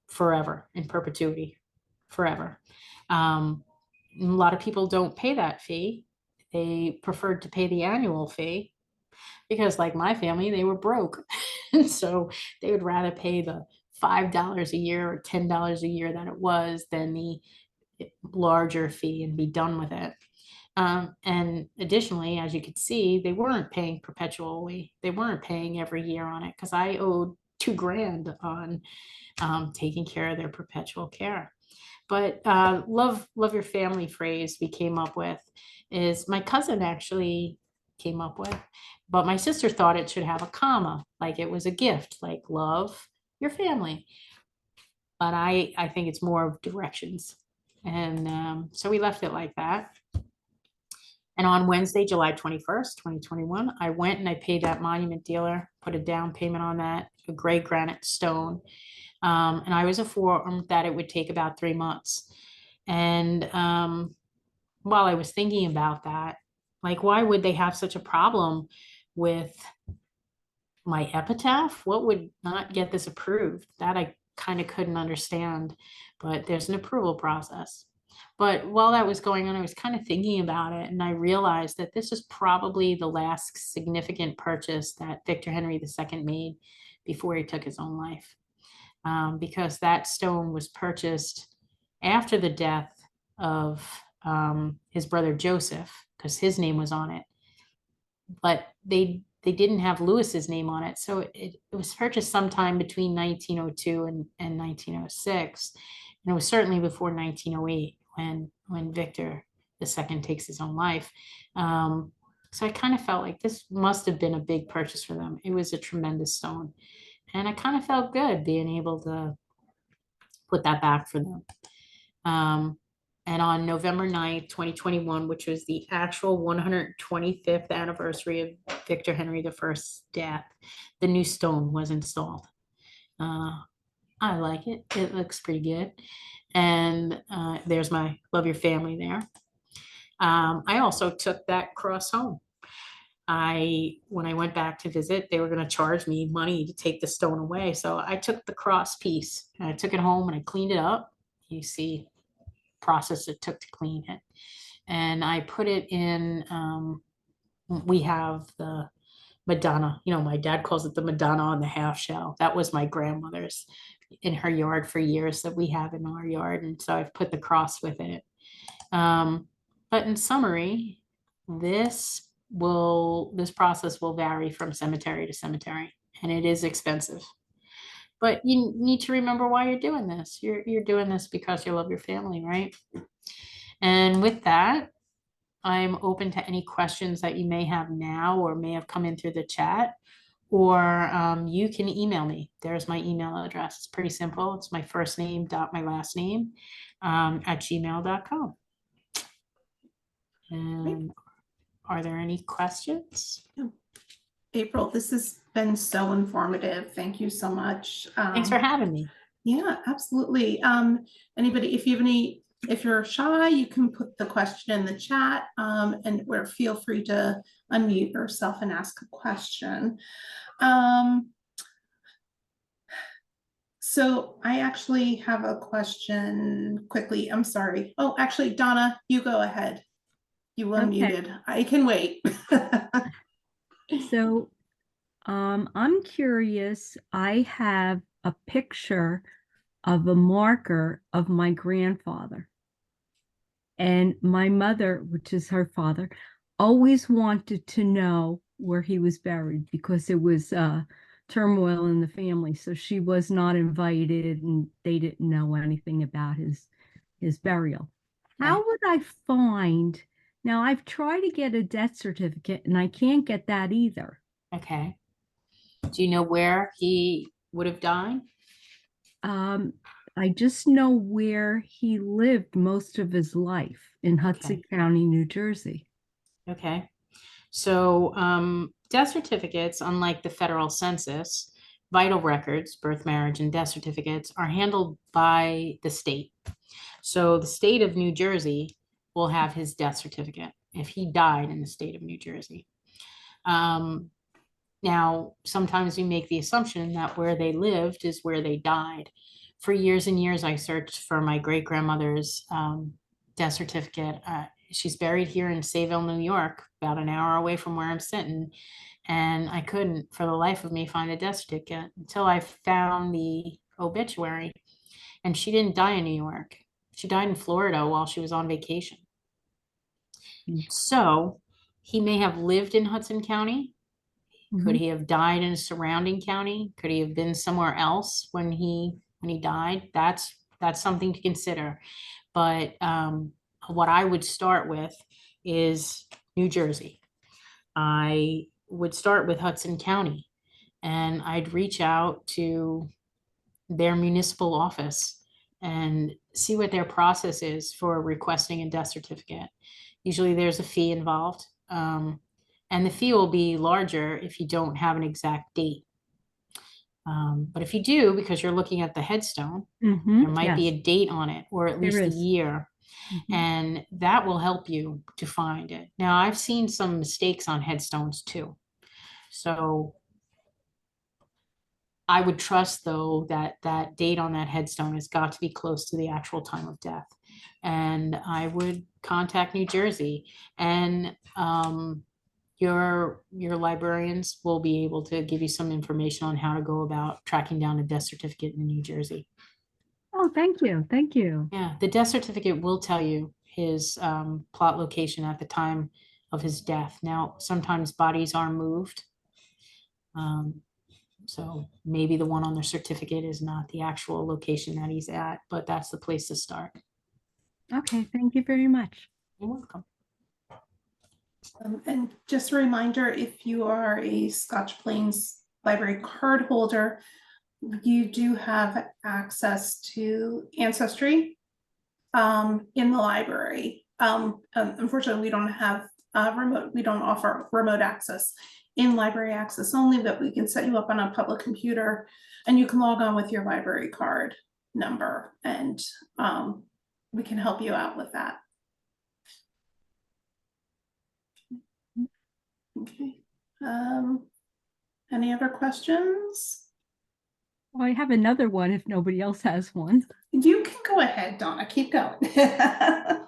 Speaker 1: forever, in perpetuity, forever. A lot of people don't pay that fee. They preferred to pay the annual fee. because like my family, they were broke. And so they would rather pay the $5 a year or $10 a year that it was than the larger fee and be done with it. And additionally, as you could see, they weren't paying perpetually. They weren't paying every year on it because I owed 2 grand on taking care of their perpetual care. But love your family phrase we came up with is my cousin actually came up with, but my sister thought it should have a comma, like it was a gift, like love your family. But I think it's more of directions. And so we left it like that. And on Wednesday, July 21st, 2021, I went and I paid that monument dealer, put a down payment on that, a gray granite stone. And I was informed that it would take about 3 months. And while I was thinking about that, like, why would they have such a problem with my epitaph? What would not get this approved? That I kind of couldn't understand, but there's an approval process. But while that was going on, I was kind of thinking about it, and I realized that this is probably the last significant purchase that Victor Henry II made before he took his own life. Because that stone was purchased after the death of his brother Joseph, because his name was on it, but they didn't have Lewis's name on it. So it was purchased sometime between 1902 and 1906. And it was certainly before 1908 when Victor II takes his own life. So I kind of felt like this must have been a big purchase for them. It was a tremendous stone. And I kind of felt good being able to put that back for them. And on November 9th, 2021, which was the actual 125th anniversary of Victor Henry I's death, the new stone was installed. I like it. It looks pretty good. And there's my love your family there. I also took that cross home. When I went back to visit, they were going to charge me money to take the stone away. So I took the cross piece and I took it home and I cleaned it up. You see process it took to clean it. And I put it in, we have the Madonna, my dad calls it the Madonna on the half shell. That was my grandmother's in her yard for years that we have in our yard. And so I've put the cross with it. But in summary, this process will vary from cemetery to cemetery, and it is expensive. But you need to remember why you're doing this. You're doing this because you love your family, right? And with that, I'm open to any questions that you may have now or may have come in through the chat, or you can email me. There's my email address. It's pretty simple. It's my first name dot my last name at gmail.com. And are there any questions?
Speaker 2: April, this has been so informative. Thank you so much.
Speaker 1: Thanks for having me.
Speaker 2: Yeah, absolutely. Anybody, if you're shy, you can put the question in the chat, and feel free to unmute yourself and ask a question. So I actually have a question quickly. I'm sorry. Oh, actually, Donna, you go ahead. You unmuted. Okay. I can wait.
Speaker 3: So I'm curious. I have a picture of a marker of my grandfather. And my mother, which is her father, always wanted to know where he was buried because there was turmoil in the family. So she was not invited and they didn't know anything about his burial. Okay. How would I find... Now, I've tried to get a death certificate and I can't get that either.
Speaker 1: Okay. Do you know where he would have died?
Speaker 3: I just know where he lived most of his life in Hudson County, New Jersey.
Speaker 1: Okay. So death certificates, unlike the federal census, vital records, birth, marriage, and death certificates are handled by the state. So the state of New Jersey will have his death certificate if he died in the state of New Jersey. Now, sometimes we make the assumption that where they lived is where they died. For years and years, I searched for my great-grandmother's death certificate. she's buried here in Sayville, New York, about an hour away from where I'm sitting. And I couldn't, for the life of me, find a death certificate until I found the obituary. And she didn't die in New York. She died in Florida while she was on vacation.
Speaker 3: Mm.
Speaker 1: So he may have lived in Hudson County. Could
Speaker 3: Mhm.
Speaker 1: he have died in a surrounding county? Could he have been somewhere else when he died? That's something to consider. But what I would start with is New Jersey. I would start with Hudson County, and I'd reach out to their municipal office and see what their process is for requesting a death certificate. Usually there's a fee involved. And the fee will be larger if you don't have an exact date. But if you do, because you're looking at the headstone, there might be
Speaker 3: Yes,
Speaker 1: a date on it, or at
Speaker 3: there
Speaker 1: least a
Speaker 3: is.
Speaker 1: year,
Speaker 3: Mhm.
Speaker 1: and that will help you to find it. Now, I've seen some mistakes on headstones too. So I would trust, though, that that date on that headstone has got to be close to the actual time of death. And I would contact New Jersey, and your librarians will be able to give you some information on how to go about tracking down a death certificate in New Jersey.
Speaker 3: Oh, thank you. Thank you.
Speaker 1: Yeah, the death certificate will tell you his plot location at the time of his death. Now, sometimes bodies are moved. Um, so maybe the one on the certificate is not the actual location that he's at, but that's the place to start.
Speaker 3: Okay, thank you very much.
Speaker 1: You're welcome.
Speaker 2: And just a reminder, if you are a Scotch Plains Library card holder, you do have access to Ancestry in the library. Unfortunately, we don't have we don't offer remote access in library access only, but we can set you up on a public computer and you can log on with your library card number, and we can help you out with that. Okay. Any other questions?
Speaker 3: Well, I have another one if nobody else has one.
Speaker 2: You can go ahead, Donna, keep going.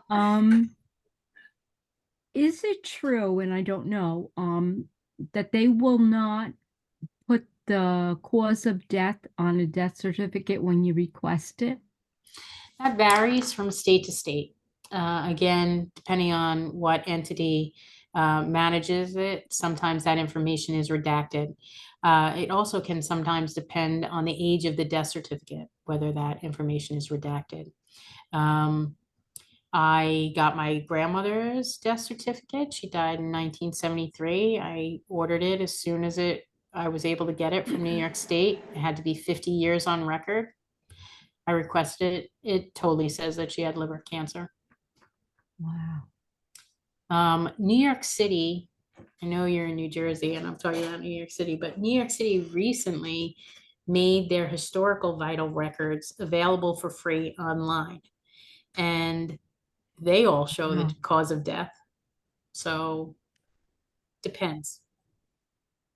Speaker 3: Um, is it true, and I don't know, that they will not put the cause of death on a death certificate when you request it?
Speaker 1: That varies from state to state. Again, depending on what entity manages it, sometimes that information is redacted. It also can sometimes depend on the age of the death certificate, whether that information is redacted. I got my grandmother's death certificate. She died in 1973. I ordered it as soon as I was able to get it from New York State. It had to be 50 years on record. I requested it. It totally says that she had liver cancer.
Speaker 3: Wow.
Speaker 1: New York City, I know you're in New Jersey and I'm talking about New York City, but New York City recently made their historical vital records available for free online. And they all show the
Speaker 3: Wow.
Speaker 1: cause of death. So depends.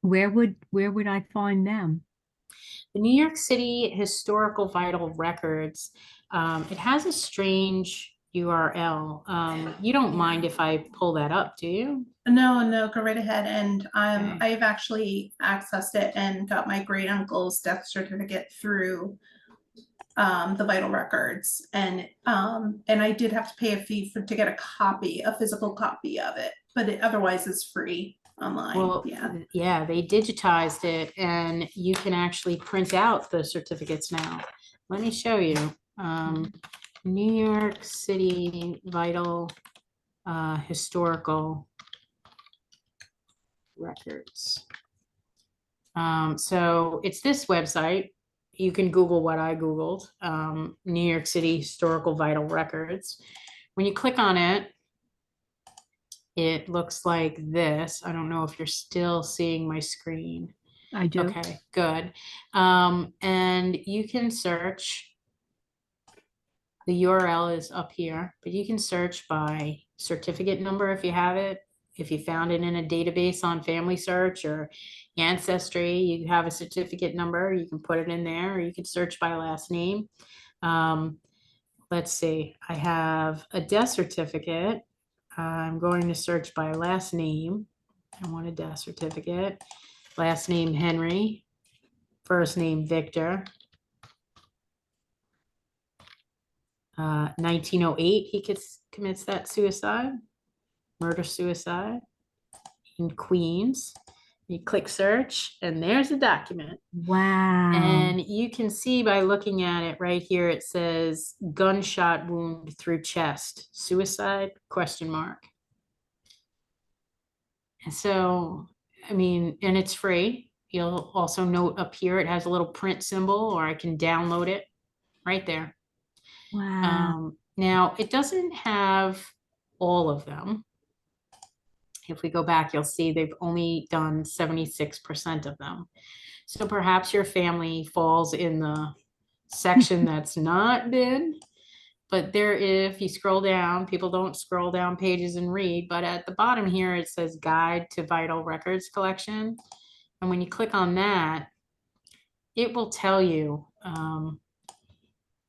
Speaker 3: Where would I find them?
Speaker 1: The New York City Historical Vital Records, it has a strange URL. You don't mind if I pull that up, do you?
Speaker 2: No, go right ahead. And
Speaker 1: Okay.
Speaker 2: I've actually accessed it and got my great uncle's death certificate through the vital records. And I did have to pay a fee to get a physical copy of it, but otherwise it's free online.
Speaker 1: Well, yeah, they digitized it and you can actually print out the certificates now. Let me show you. New York City Vital Historical Records. So it's this website. You can Google what I Googled, New York City Historical Vital Records. When you click on it, it looks like this. I don't know if you're still seeing my screen.
Speaker 3: I do.
Speaker 1: Okay, good. And you can search. The URL is up here, but you can search by certificate number if you have it. If you found it in a database on Family Search or Ancestry, you have a certificate number, you can put it in there, or you can search by last name. Let's see, I have a death certificate. I'm going to search by last name. I want a death certificate. Last name Henry, first name Victor. 1908, he commits that suicide, murder suicide in Queens. You click search, and there's the document.
Speaker 3: Wow.
Speaker 1: And you can see by looking at it right here, it says gunshot wound through chest, suicide, question mark. And so, I mean, and it's free. You'll also note up here, it has a little print symbol, or I can download it right there.
Speaker 3: Wow.
Speaker 1: Now, it doesn't have all of them. If we go back, you'll see they've only done 76% of them. So perhaps your family falls in the section that's not been, but there, if you scroll down, people don't scroll down pages and read, but at the bottom here, it says Guide to Vital Records Collection. And when you click on that, it will tell you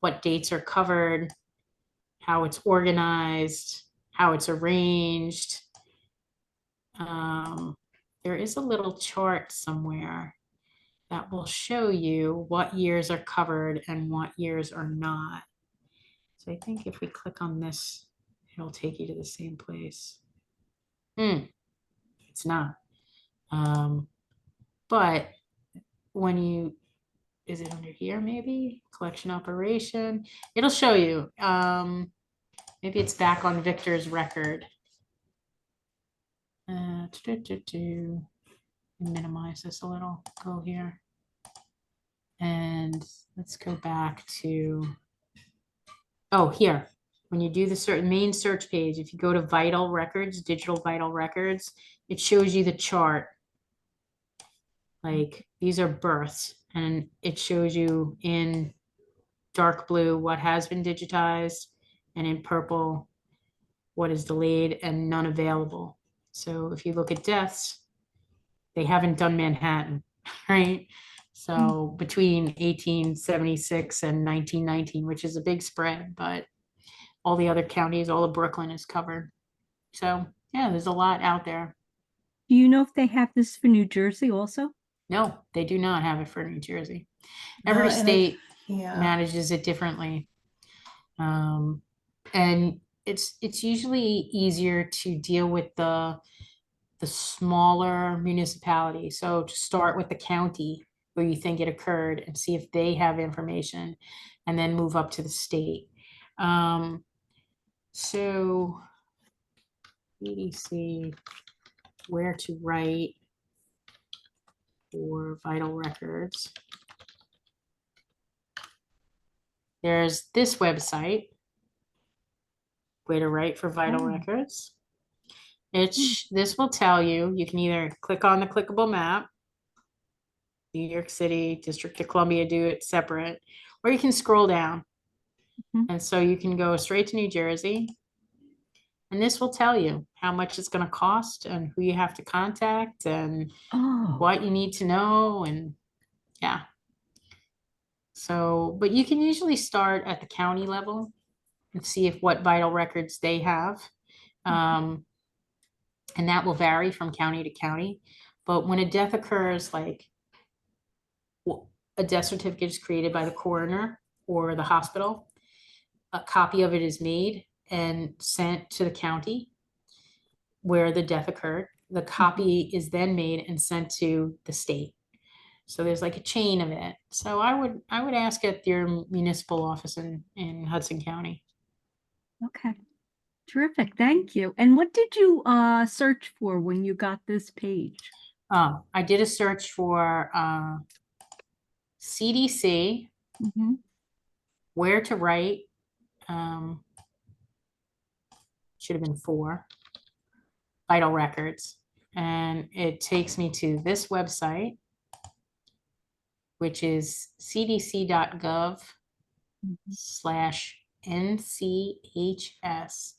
Speaker 1: what dates are covered, how it's organized, how it's arranged. There is a little chart somewhere that will show you what years are covered and what years are not. So I think if we click on this, it'll take you to the same place. It's not. But when you, is it under here maybe? Collection operation. It'll show you. Maybe it's back on Victor's record. Minimize this a little. Go here. And let's go back to, oh, here. When you do the main search page, if you go to vital records, digital vital records, it shows you the chart. Like these are births, and it shows you in dark blue what has been digitized, and in purple what is delayed and none available. So if you look at deaths, they haven't done Manhattan, right? So between 1876 and 1919, which is a big spread, but all the other counties, all of Brooklyn is covered. So yeah, there's a lot out there.
Speaker 3: Do you know if they have this for New Jersey also?
Speaker 1: No, they do not have it for New Jersey.
Speaker 2: No,
Speaker 1: Every
Speaker 2: and
Speaker 1: state
Speaker 2: yeah,
Speaker 1: manages it differently. And it's usually easier to deal with the smaller municipality. So to start with the county where you think it occurred and see if they have information, and then move up to the state. So EDC, where to write for vital records. There's this website, where to write for vital records. This will tell you, you can either click on the clickable map, New York City, District of Columbia do it separate, or you can scroll down. And so you can go straight to New Jersey, and this will tell you how much it's going to cost and who you have to contact and what you need to know. And yeah. So, but you can usually start at the county level and see if what vital records they have. And that will vary from county to county. But when a death occurs, like a death certificate is created by the coroner or the hospital, a copy of it is made and sent to the county where the death occurred. The copy is then made and sent to the state. So there's like a chain of it. So I would ask at your municipal office in Hudson County.
Speaker 3: Okay. Terrific. Thank you. And what did you search for when you got this page?
Speaker 1: I did a search for CDC, where to write. Should have been 4 vital records, and it takes me to this website, which is cdc.gov/NCHS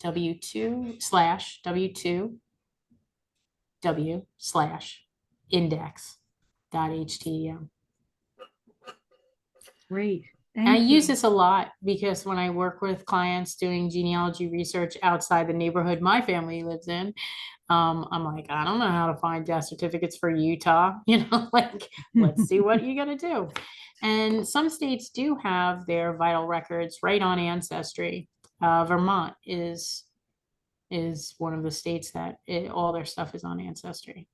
Speaker 1: W/index.htm.
Speaker 3: Great.
Speaker 1: And I
Speaker 3: Thank
Speaker 1: use
Speaker 3: you.
Speaker 1: this a lot because when I work with clients doing genealogy research outside the neighborhood my family lives in, I'm like, I don't know how to find death certificates for Utah, like, let's see what you gotta do. And some states do have their vital records right on Ancestry. Vermont is one of the states that all their stuff is on Ancestry.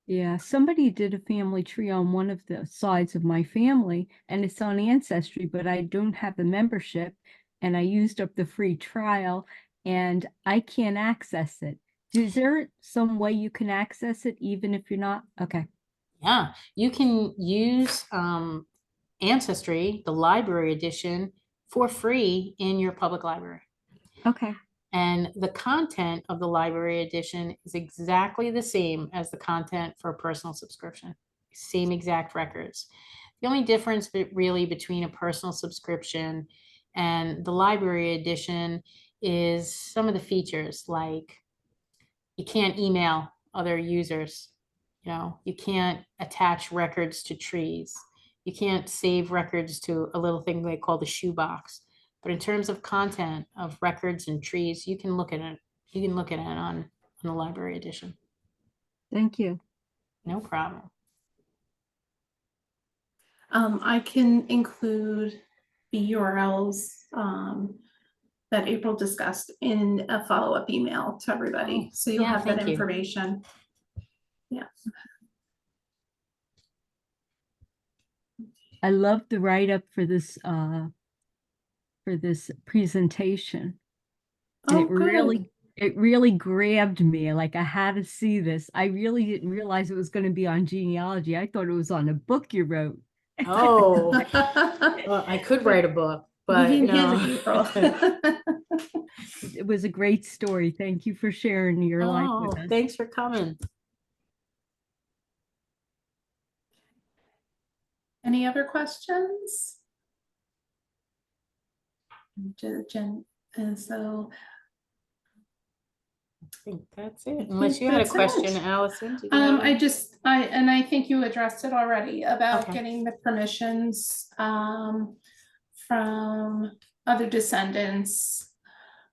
Speaker 3: Yeah, somebody did a family tree on one of the sides of my family, and it's on Ancestry, but I don't have the membership, and I used up the free trial, and I can't access it. Is there some way you can access it even if you're not? Okay.
Speaker 1: Yeah, you can use Ancestry, the library edition, for free in your public library.
Speaker 3: Okay.
Speaker 1: And the content of the library edition is exactly the same as the content for a personal subscription. Same exact records. The only difference really between a personal subscription and the library edition is some of the features, like you can't email other users. You can't attach records to trees. You can't save records to a little thing they call the shoebox. But in terms of content of records and trees, you can look at it. You can look at it on the library edition.
Speaker 3: Thank you.
Speaker 1: No problem.
Speaker 2: I can include the URLs that April discussed in a follow-up email to everybody.
Speaker 1: Oh,
Speaker 2: So you'll
Speaker 1: yeah,
Speaker 2: have that
Speaker 1: thank you.
Speaker 2: information. Yeah.
Speaker 3: I love the write-up for this presentation. And
Speaker 2: Oh, good.
Speaker 3: it really grabbed me. Like I had to see this. I really didn't realize it was going to be on genealogy. I thought it was on a book you wrote.
Speaker 1: Oh, well, I could write a book,
Speaker 2: You
Speaker 1: but
Speaker 2: didn't
Speaker 1: no.
Speaker 2: get it, April.
Speaker 3: It was a great story. Thank you for sharing your life with
Speaker 1: Oh,
Speaker 3: us.
Speaker 1: thanks for coming.
Speaker 2: Any other questions? Jen, and so
Speaker 1: I think that's it.
Speaker 2: I
Speaker 1: Unless
Speaker 2: think
Speaker 1: you had a
Speaker 2: that's
Speaker 1: question,
Speaker 2: it.
Speaker 1: Allison, did you have
Speaker 2: I think you addressed it already about
Speaker 1: Okay.
Speaker 2: getting the permissions from other descendants.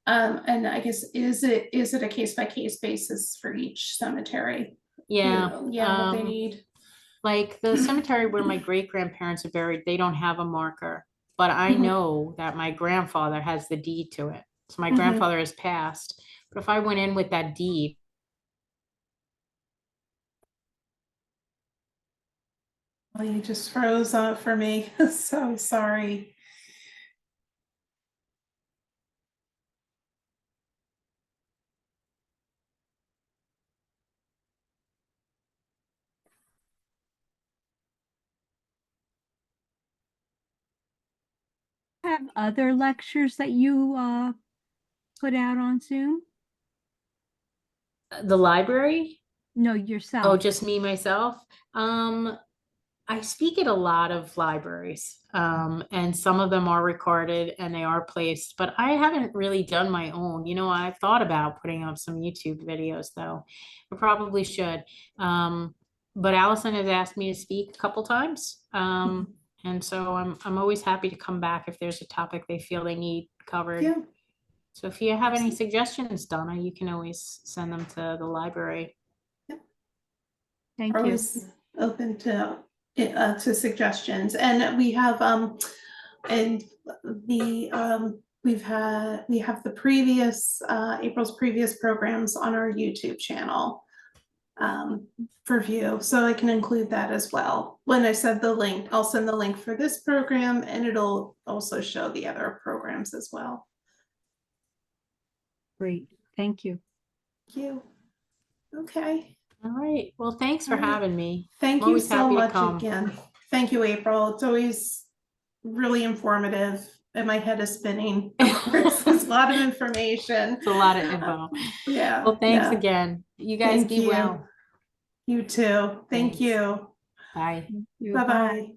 Speaker 2: And I guess, is it a case by case basis for each cemetery?
Speaker 1: Yeah.
Speaker 2: Yeah, what they need.
Speaker 1: Like the cemetery where my great grandparents are buried, they don't have a marker, but I
Speaker 2: Mhm.
Speaker 1: know that my grandfather has the deed to it. So my
Speaker 2: Mhm.
Speaker 1: grandfather has passed. But if I went in with that deed,
Speaker 2: Well, you just froze up for me. So sorry.
Speaker 3: Have other lectures that you put out on Zoom?
Speaker 1: the library,
Speaker 3: No,
Speaker 1: oh,
Speaker 3: yourself.
Speaker 1: just me, myself. I speak at a lot of libraries, and some of them are recorded and they are placed, but I haven't really done my own. I've thought about putting up some YouTube videos though. I probably should. But Allison has asked me to speak a couple times. And so I'm always happy to come back if there's a topic they feel they need covered.
Speaker 2: Yeah.
Speaker 1: So if you have any suggestions, Donna, you can always send them to the library.
Speaker 3: Thank you.
Speaker 2: Always open to suggestions, and we have and we have the previous April's previous programs on our YouTube channel for view, so I can include that as well. When I said the link, I'll send the link for this program, and it'll also show the other programs as well.
Speaker 3: Great. Thank you.
Speaker 2: Thank you. Okay.
Speaker 1: All right. Well, thanks for
Speaker 2: All right.
Speaker 1: having me.
Speaker 2: Thank
Speaker 1: I'm
Speaker 2: you
Speaker 1: always
Speaker 2: so
Speaker 1: happy to
Speaker 2: much
Speaker 1: come.
Speaker 2: again. Thank you, April. It's always really informative and my head is spinning. Of course, there's a lot of information.
Speaker 1: It's a lot of info.
Speaker 2: Yeah.
Speaker 1: Well, thanks
Speaker 2: yeah.
Speaker 1: again. You guys
Speaker 2: Thank
Speaker 1: be
Speaker 2: you.
Speaker 1: well.
Speaker 2: You too. Thank
Speaker 1: Thanks.
Speaker 2: you.
Speaker 1: Bye.
Speaker 3: Thank you.
Speaker 2: Bye-bye.